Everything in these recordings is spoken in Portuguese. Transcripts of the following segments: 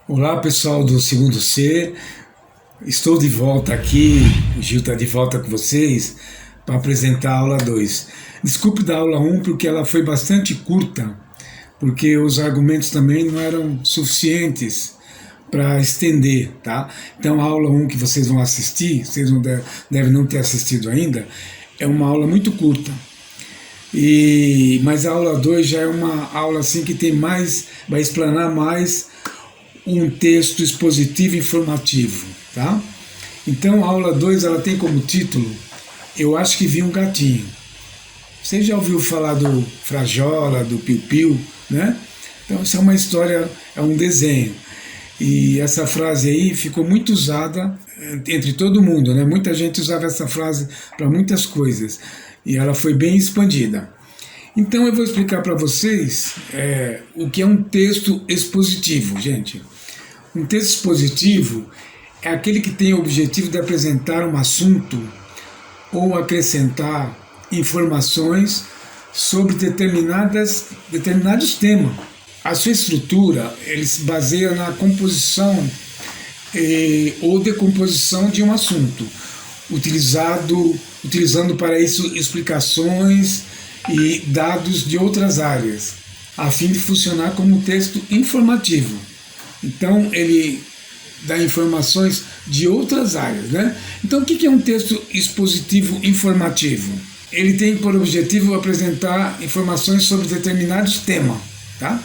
Olá pessoal do segundo C, estou de volta aqui, o Gil está de volta com vocês para apresentar a aula 2. Desculpe da aula 1 porque ela foi bastante curta, porque os argumentos também não eram suficientes para estender, tá? Então a aula 1 que vocês vão assistir, vocês devem não ter assistido ainda, é uma aula muito curta. Mas a aula 2 já é uma aula assim que tem mais, vai explanar mais um texto expositivo informativo, tá? Então a aula 2 ela tem como título Eu Acho Que Vi um Gatinho. Você já ouviu falar do Frajola, do Piu Piu, né? Então isso é uma história, é um desenho. E essa frase aí ficou muito usada entre todo mundo, né? Muita gente usava essa frase para muitas coisas e ela foi bem expandida. Então eu vou explicar para vocês o que é um texto expositivo, gente. Um texto expositivo é aquele que tem o objetivo de apresentar um assunto ou acrescentar informações sobre determinados temas. A sua estrutura ele se baseia na composição ou decomposição de um assunto, utilizando para isso explicações e dados de outras áreas, a fim de funcionar como um texto informativo. Então ele dá informações de outras áreas, né? Então o que é um texto expositivo informativo? Ele tem por objetivo apresentar informações sobre determinados temas, tá?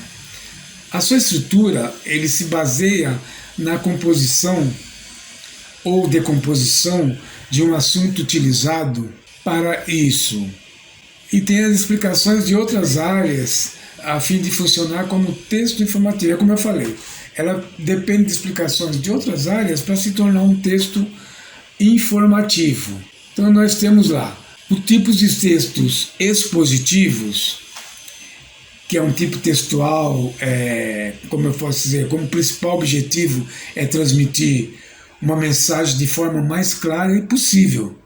A sua estrutura ele se baseia na composição ou decomposição de um assunto utilizado para isso. E tem as explicações de outras áreas a fim de funcionar como texto informativo. É como eu falei, ela depende de explicações de outras áreas para se tornar um texto informativo. Então nós temos lá o tipo de textos expositivos, que é um tipo textual, como eu posso dizer, como principal objetivo é transmitir uma mensagem de forma mais clara e possível.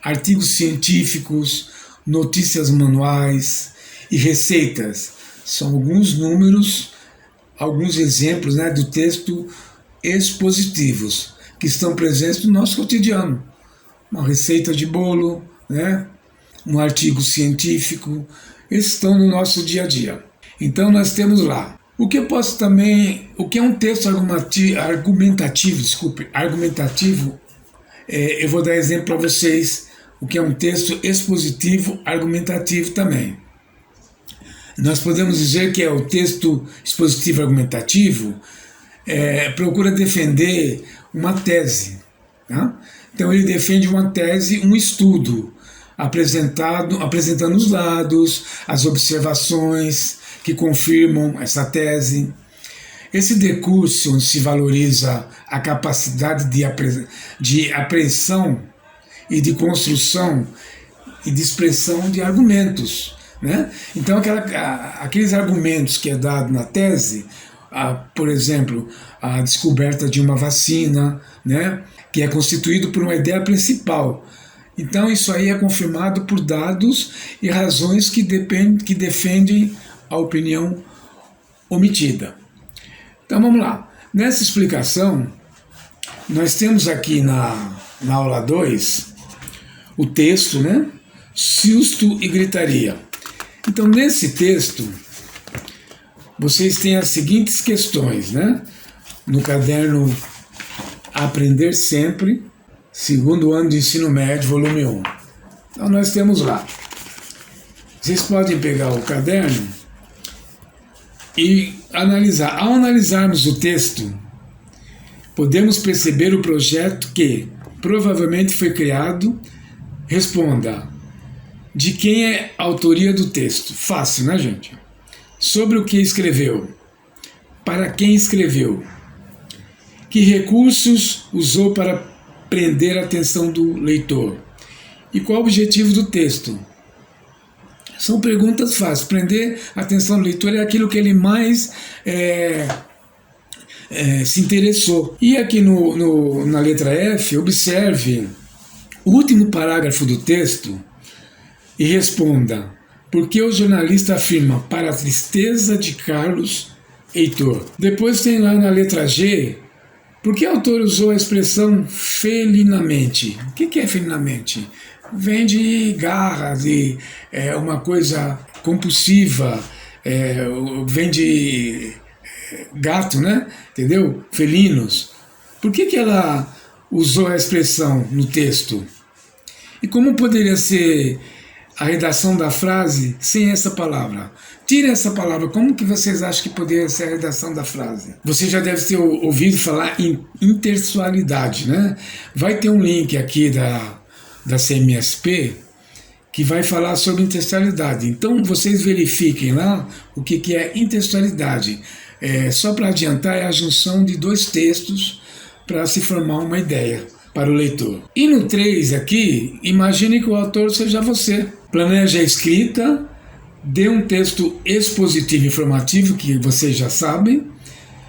Artigos científicos, notícias manuais e receitas são alguns números, alguns exemplos, né, do texto expositivos que estão presentes no nosso cotidiano. Uma receita de bolo, né, um artigo científico, esses estão no nosso dia a dia. Então nós temos lá. O que é um texto argumentativo, eu vou dar exemplo para vocês, o que é um texto expositivo argumentativo também. Nós podemos dizer que o texto expositivo argumentativo procura defender uma tese, tá? Então ele defende uma tese, um estudo, apresentando os dados, as observações que confirmam essa tese. Esse decurso onde se valoriza a capacidade de apreensão e de construção e de expressão de argumentos, né? Então aqueles argumentos que é dado na tese, por exemplo, a descoberta de uma vacina, né, que é constituído por uma ideia principal. Então isso aí é confirmado por dados e razões que defendem a opinião omitida. Então vamos lá. Nessa explicação, nós temos aqui na aula 2 o texto, né? Susto e gritaria. Então nesse texto, vocês têm as seguintes questões, né? No caderno Aprender Sempre, segundo ano de ensino médio, volume 1. Então nós temos lá. Vocês podem pegar o caderno e analisar. Ao analisarmos o texto, podemos perceber o projeto que provavelmente foi criado. Responda. De quem é a autoria do texto? Fácil, né, gente? Sobre o que escreveu? Para quem escreveu? Que recursos usou para prender a atenção do leitor? E qual o objetivo do texto? São perguntas fáceis. Prender a atenção do leitor é aquilo que ele mais se interessou. E aqui na letra F, observe o último parágrafo do texto e responda: por que o jornalista afirma, para a tristeza de Carlos, Heitor. Depois tem lá na letra G, por que o autor usou a expressão felinamente? O que é felinamente? Vem de garra, de uma coisa compulsiva, vem de gato, né? Entendeu? Felinos. Por que ela usou a expressão no texto? E como poderia ser a redação da frase sem essa palavra? Tira essa palavra, como que vocês acham que poderia ser a redação da frase? Você já deve ter ouvido falar em intertextualidade, né? Vai ter um link aqui da CMSP que vai falar sobre intertextualidade. Então vocês verifiquem lá o que é intertextualidade. Só para adiantar, é a junção de dois textos para se formar uma ideia para o leitor. E no 3 aqui, imagine que o autor seja você. Planeje a escrita, dê um texto expositivo informativo, que vocês já sabem,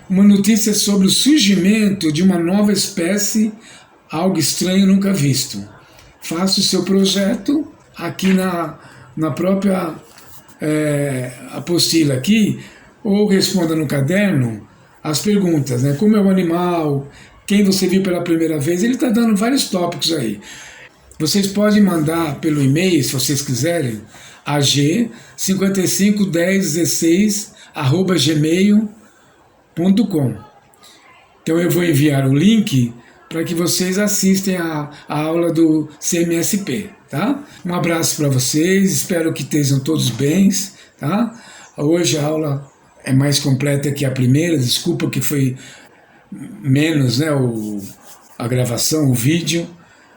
uma notícia sobre o surgimento de uma nova espécie, algo estranho nunca visto. Faça o seu projeto aqui na própria apostila aqui, ou responda no caderno as perguntas, né? Como é o animal, quem você viu pela primeira vez, ele está dando vários tópicos aí. Vocês podem mandar pelo e-mail, se vocês quiserem, ag551016@gmail.com. Então eu vou enviar o link para que vocês assistem a aula do CMSP, tá? Um abraço para vocês, espero que estejam todos bem, tá? Hoje a aula é mais completa que a primeira, desculpa que foi menos, né, a gravação, o vídeo.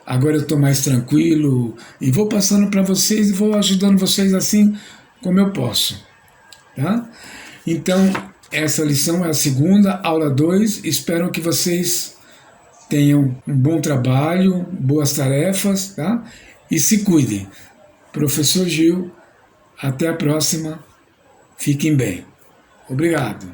Agora eu estou mais tranquilo e vou passando para vocês e vou ajudando vocês assim como eu posso, tá? Então, essa lição é a segunda, aula 2. Espero que vocês tenham um bom trabalho, boas tarefas, tá? E se cuidem. Professor Gil, até a próxima. Fiquem bem. Obrigado.